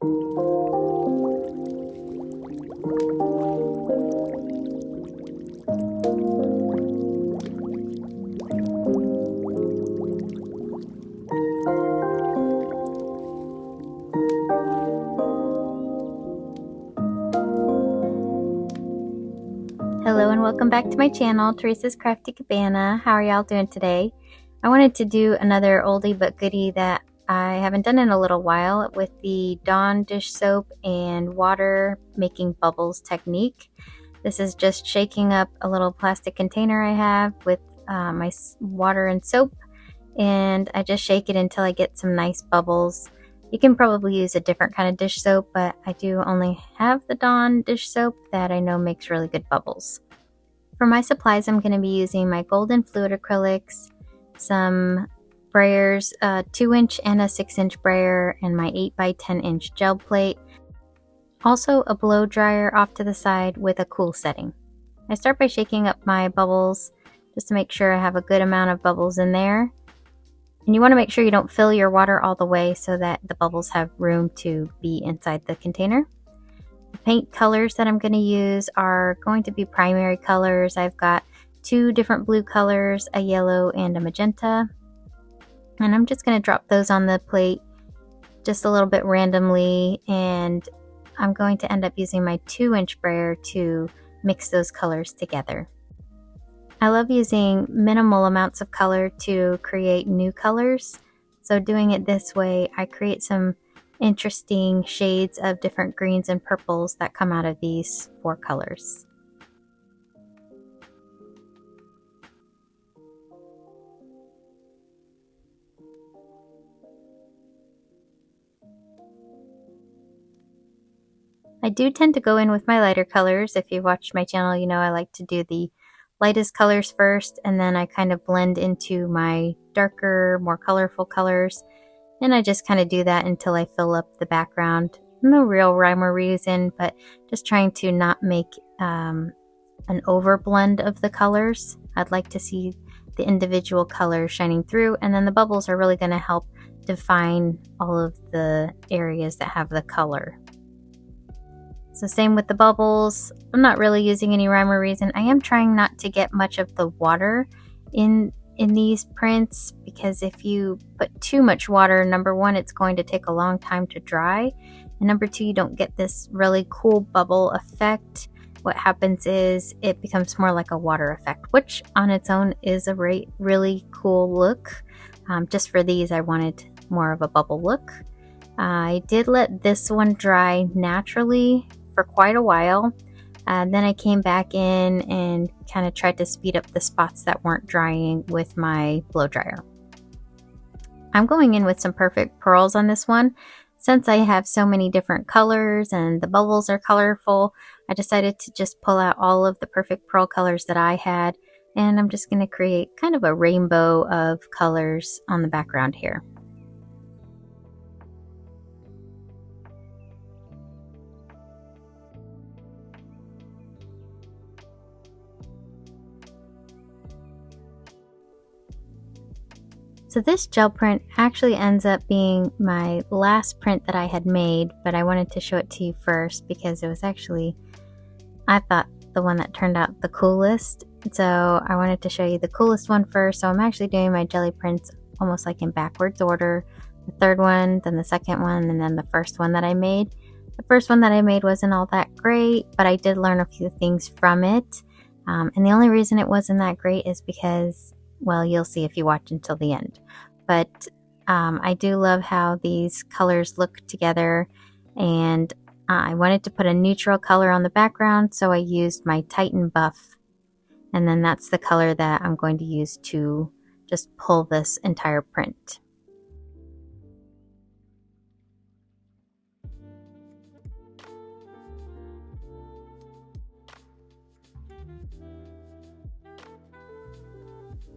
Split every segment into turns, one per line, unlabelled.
Hello and welcome back to my channel, Teresa's Crafty Cabana. How are y'all doing today? I wanted to do another oldie but goodie that I haven't done in a little while with the Dawn dish soap and water making bubbles technique. This is just shaking up a little plastic container I have with my water and soap, and I just shake it until I get some nice bubbles. You can probably use a different kind of dish soap, but I do only have the Dawn dish soap that I know makes really good bubbles. For my supplies, I'm going to be using my Golden Fluid Acrylics, some brayers, a 2-inch and a 6-inch brayer, and my 8x10-inch gel plate. Also a blow dryer off to the side with a cool setting. I start by shaking up my bubbles just to make sure I have a good amount of bubbles in there. And you want to make sure you don't fill your water all the way so that the bubbles have room to be inside the container. The paint colors that I'm going to use are going to be primary colors. I've got 2 different blue colors, a yellow and a magenta. And I'm just going to drop those on the plate just a little bit randomly, and I'm going to end up using my 2-inch brayer to mix those colors together. I love using minimal amounts of color to create new colors. So doing it this way, I create some interesting shades of different greens and purples that come out of these 4 colors. I do tend to go in with my lighter colors. If you've watched my channel, you know I like to do the lightest colors first, and then I kind of blend into my darker, more colorful colors, and I just kind of do that until I fill up the background. No real rhyme or reason, but just trying to not make an overblend of the colors. I'd like to see the individual colors shining through, and then the bubbles are really going to help define all of the areas that have the color. So same with the bubbles. I'm not really using any rhyme or reason. I am trying not to get much of the water in these prints, because if you put too much water, number one, it's going to take a long time to dry, and number two, you don't get this really cool bubble effect. What happens is it becomes more like a water effect, which on its own is a really cool look. Just for these, I wanted more of a bubble look. I did let this one dry naturally for quite a while. Then I came back in and kind of tried to speed up the spots that weren't drying with my blow dryer. I'm going in with some perfect pearls on this one. Since I have so many different colors and the bubbles are colorful, I decided to just pull out all of the perfect pearl colors that I had, and I'm just going to create kind of a rainbow of colors on the background here. So this gel print actually ends up being my last print that I had made, but I wanted to show it to you first because it was actually, I thought, the one that turned out the coolest. So I wanted to show you the coolest one first. So I'm actually doing my jelly prints almost like in backwards order. The third one, then the second one, and then the first one that I made. The first one that I made wasn't all that great, but I did learn a few things from it. And the only reason it wasn't that great is because, well, you'll see if you watch until the end. But I do love how these colors look together, and I wanted to put a neutral color on the background, so I used my Titan Buff, and then that's the color that I'm going to use to just pull this entire print.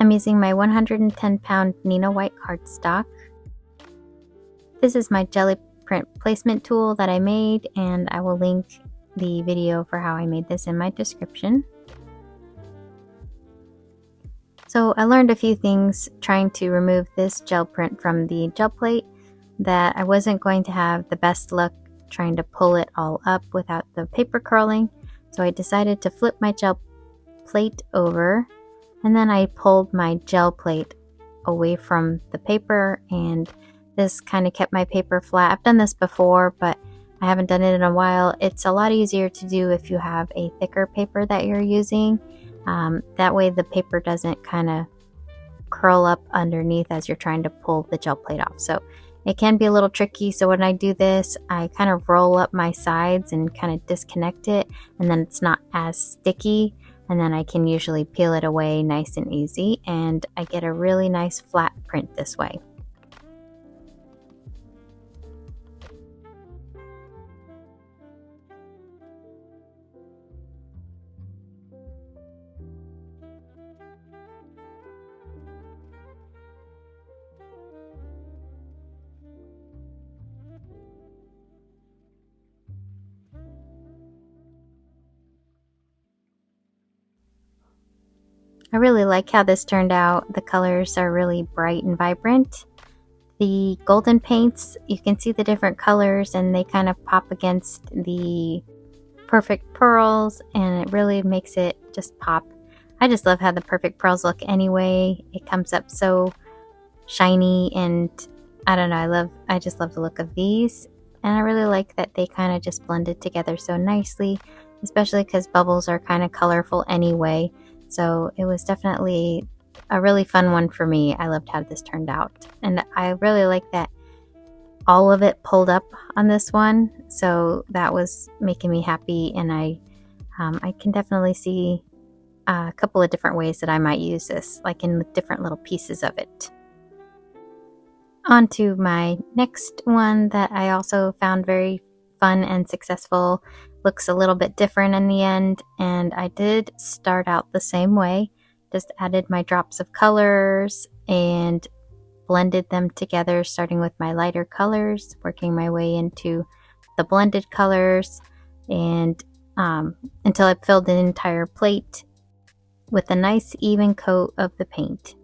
I'm using my 110-pound Nina White cardstock. This is my jelly print placement tool that I made, and I will link the video for how I made this in my description. So I learned a few things trying to remove this gel print from the gel plate, that I wasn't going to have the best luck trying to pull it all up without the paper curling. So I decided to flip my gel plate over, and then I pulled my gel plate away from the paper, and this kind of kept my paper flat. I've done this before, but I haven't done it in a while. It's a lot easier to do if you have a thicker paper that you're using. That way the paper doesn't kind of curl up underneath as you're trying to pull the gel plate off. So it can be a little tricky. So when I do this, I kind of roll up my sides and kind of disconnect it, and then it's not as sticky, and then I can usually peel it away nice and easy, and I get a really nice flat print this way. I really like how this turned out. The colors are really bright and vibrant. The golden paints, you can see the different colors and they kind of pop against the perfect pearls, and it really makes it just pop. I just love how the perfect pearls look anyway. It comes up so shiny, and I don't know, I just love the look of these. And I really like that they kind of just blended together so nicely, especially because bubbles are kind of colorful anyway. So it was definitely a really fun one for me. I loved how this turned out. And I really like that all of it pulled up on this one. So that was making me happy. And I can definitely see a couple of different ways that I might use this, like in different little pieces of it. On to my next one that I also found very fun and successful. Looks a little bit different in the end, and I did start out the same way. Just added my drops of colors and blended them together, starting with my lighter colors, working my way into the blended colors, and until I filled the entire plate with a nice even coat of the paint.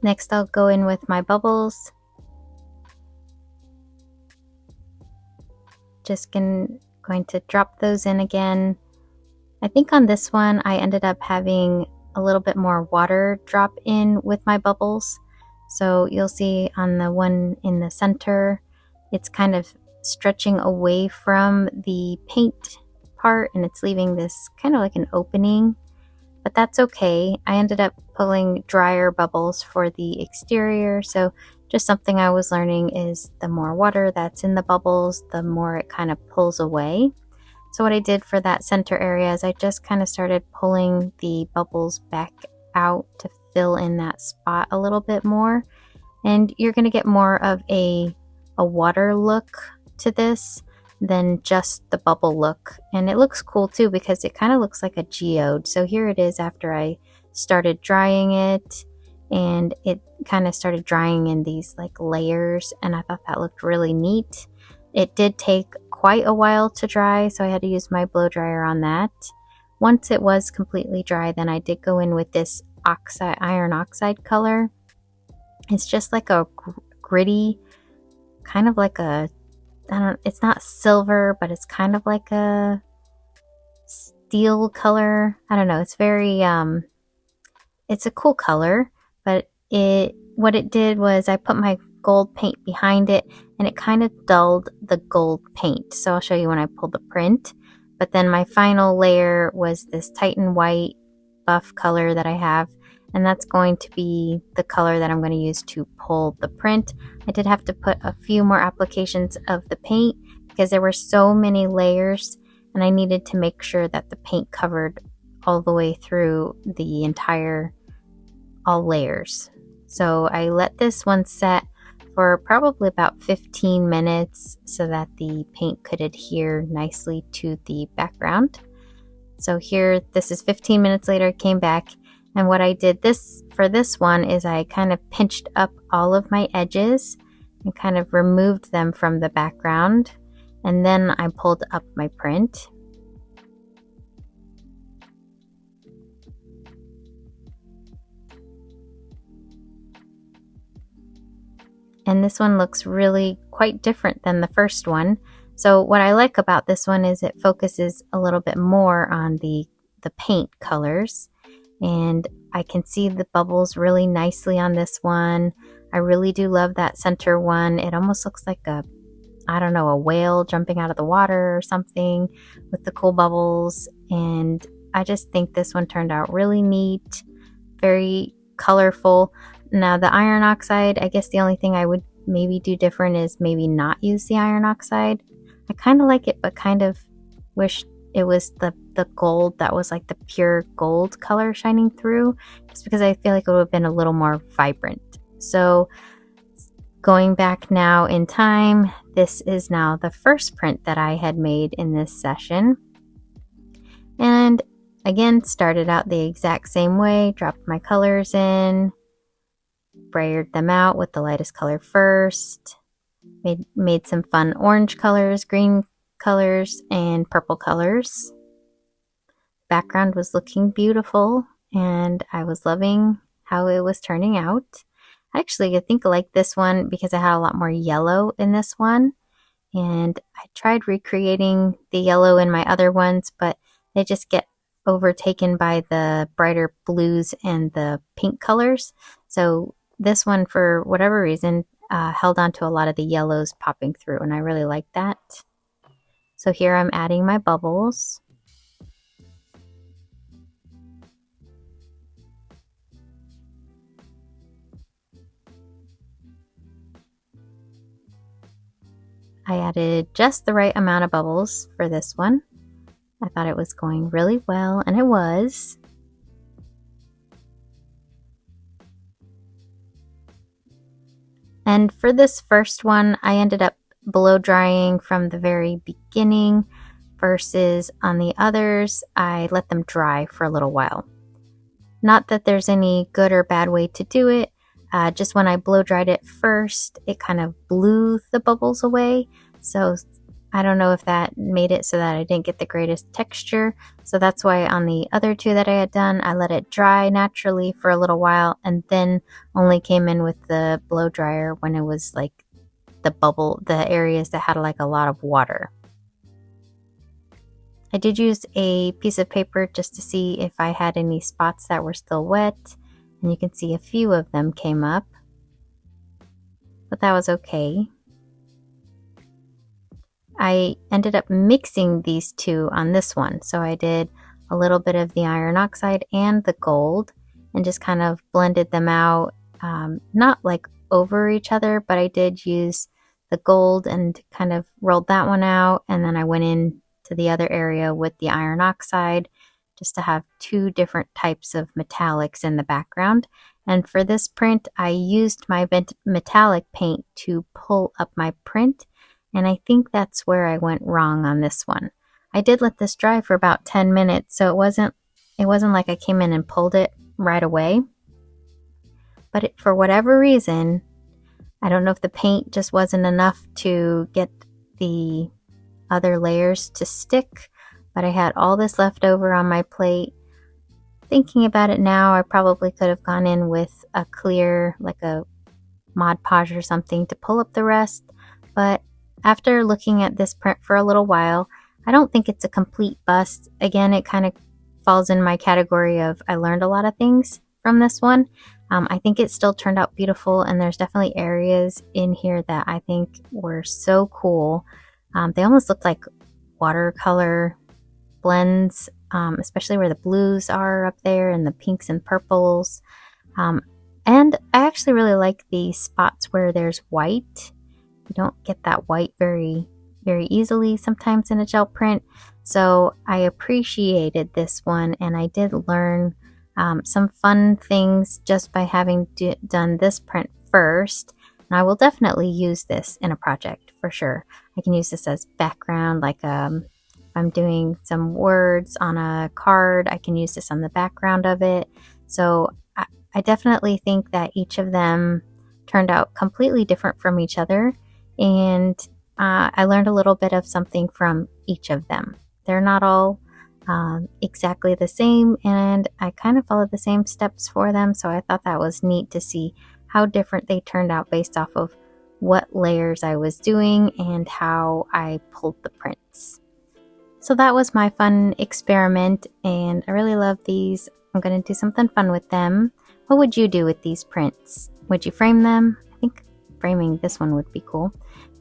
Next, I'll go in with my bubbles. Just going to drop those in again. I think on this one, I ended up having a little bit more water drop in with my bubbles. So you'll see on the one in the center, it's kind of stretching away from the paint part, and it's leaving this kind of like an opening. But that's okay. I ended up pulling drier bubbles for the exterior, so just something I was learning is the more water that's in the bubbles, the more it kind of pulls away. So what I did for that center area is I just kind of started pulling the bubbles back out to fill in that spot a little bit more. And you're going to get more of a water look to this than just the bubble look. And it looks cool too because it kind of looks like a geode. So here it is after I started drying it, and it kind of started drying in these like layers, and I thought that looked really neat. It did take quite a while to dry, so I had to use my blow dryer on that. Once it was completely dry, then I did go in with this iron oxide color. It's just like a gritty, kind of like a, it's not silver, but it's kind of like a steel color. I don't know. It's very, it's a cool color, but what it did was I put my gold paint behind it, and it kind of dulled the gold paint. So I'll show you when I pull the print. But then my final layer was this Titan white buff color that I have, and that's going to be the color that I'm going to use to pull the print. I did have to put a few more applications of the paint because there were so many layers, and I needed to make sure that the paint covered all the way through the entire, all layers. So I let this one set for probably about 15 minutes so that the paint could adhere nicely to the background. So here, this is 15 minutes later, it came back. And what I did for this one is I kind of pinched up all of my edges and kind of removed them from the background. And then I pulled up my print. and this one looks really quite different than the first one. So what I like about this one is it focuses a little bit more on the paint colors, and I can see the bubbles really nicely on this one. I really do love that center one. It almost looks like I don't know, a whale jumping out of the water or something with the cool bubbles. And I just think this one turned out really neat, very colorful. Now the iron oxide, I guess the only thing I would maybe do different is maybe not use the iron oxide. I kind of like it, but kind of wish it was the gold that was like the pure gold color shining through, just because I feel like it would have been a little more vibrant. So going back now in time, this is now the first print that I had made in this session. And again, started out the exact same way, dropped my colors in, brayered them out with the lightest color first, made some fun orange colors, green colors, and purple colors. Background was looking beautiful, and I was loving how it was turning out. Actually, I think I like this one because I had a lot more yellow in this one, and I tried recreating the yellow in my other ones, but they just get overtaken by the brighter blues and the pink colors. So this one, for whatever reason, held on to a lot of the yellows popping through, and I really like that. So here I'm adding my bubbles. I added just the right amount of bubbles for this one. I thought it was going really well, and it was. And for this first one, I ended up blow drying from the very beginning, versus on the others, I let them dry for a little while. Not that there's any good or bad way to do it. Just when I blow dried it first, it kind of blew the bubbles away. So I don't know if that made it so that I didn't get the greatest texture. So that's why on the other two that I had done, I let it dry naturally for a little while, and then only came in with the blow dryer when it was like the areas that had like a lot of water. I did use a piece of paper just to see if I had any spots that were still wet, and you can see a few of them came up, but that was okay. I ended up mixing these two on this one, so I did a little bit of the iron oxide and the gold and just kind of blended them out, not like over each other, but I did use the gold and kind of rolled that one out, and then I went in to the other area with the iron oxide just to have two different types of metallics in the background. And for this print, I used my metallic paint to pull up my print, and I think that's where I went wrong on this one. I did let this dry for about 10 minutes, so it wasn't like I came in and pulled it right away. But for whatever reason, I don't know if the paint just wasn't enough to get the other layers to stick, but I had all this left over on my plate. Thinking about it now, I probably could have gone in with a clear, like a Mod Podge or something, to pull up the rest, but after looking at this print for a little while, I don't think it's a complete bust. Again, it kind of falls in my category of I learned a lot of things from this one. I think it still turned out beautiful, and there's definitely areas in here that I think were so cool. They almost look like watercolor blends, especially where the blues are up there and the pinks and purples. And I actually really like the spots where there's white. You don't get that white very, very easily sometimes in a gel print. So I appreciated this one, and I did learn some fun things just by having done this print first. And I will definitely use this in a project for sure. I can use this as background, like if I'm doing some words on a card, I can use this on the background of it. So I definitely think that each of them turned out completely different from each other, and I learned a little bit of something from each of them. They're not all exactly the same, and I kind of followed the same steps for them, so I thought that was neat to see how different they turned out based off of what layers I was doing and how I pulled the prints. So that was my fun experiment, and I really love these. I'm going to do something fun with them. What would you do with these prints? Would you frame them? I think framing this one would be cool,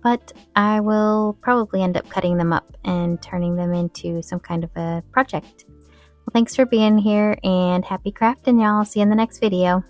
but I will probably end up cutting them up and turning them into some kind of a project. Well, thanks for being here, and happy crafting, y'all. See you in the next video.